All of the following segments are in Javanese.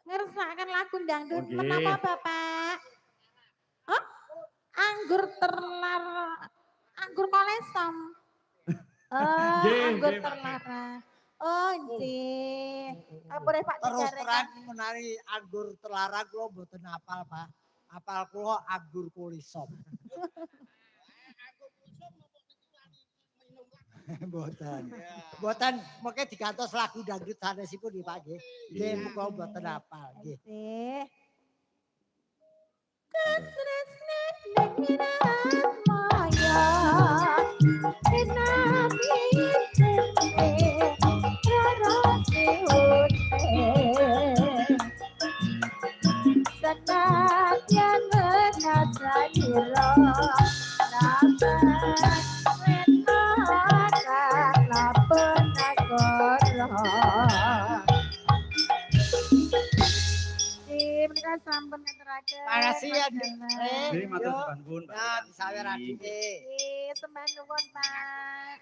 Ngersakan lagu dangdut. Oke. Menapa Bapak? Oh, anggur terlarang, anggur kolesom. Oh, Nggih, anggur nggih, Pak. terlarang. Oh, nggih. Apa Pak Terus dijarek? terang menari anggur terlarang kula mboten apal, Pak. Apal kula anggur kulisop. Mboten. Mboten mengke digantos lagu dangdut sanesipun nggih, Pak nggih. Nggih, muga mboten apal nggih. Nggih. Sampun ngaturaken. Makasih ya, Dik. Nggih, matur sembah nuwun, Pak. Ya, disawer adike. Nggih, sembah nuwun, Pak.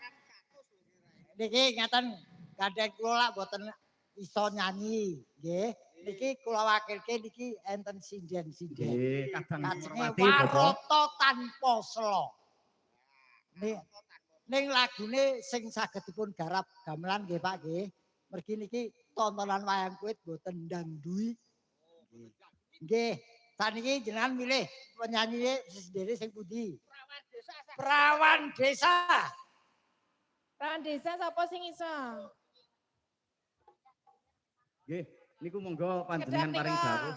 Niki ngaten gandeng kula lak mboten iso nyanyi, nggih. Niki kula wakilke niki enten sinden-sinden. Nggih, kadang Kajenge hormati Bapak. waroto tanpa sela. Ning lagune sing saged dipun garap gamelan nggih Pak nggih. Mergi niki tontonan wayang kulit mboten ndangdui. Nggih, saniki jenengan milih penyanyine sendiri sing pundi? Perawan desa. Perawan desa sapa sing iso? Nggih, niku monggo panjenengan paring dawuh.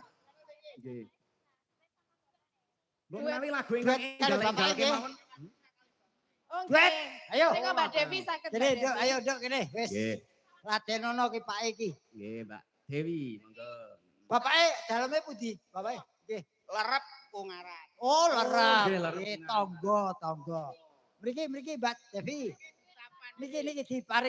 Nggih. Mbok menawi lagu ingkang enggal-enggal kemawon. Oh, Duet, ayo. Nek Mbak Devi saged. Kene, Dok, ayo Dok kene, wis. Nggih. Ladenono ki Pak iki. Nggih, Mbak Dewi, monggo. Bapake daleme pundi? Bapake. Nggih. Lerep Pungaran. Oh, lerep. nggih, lerep Nggih, Pungaran. tangga. Mriki Mbak Devi. Niki diparing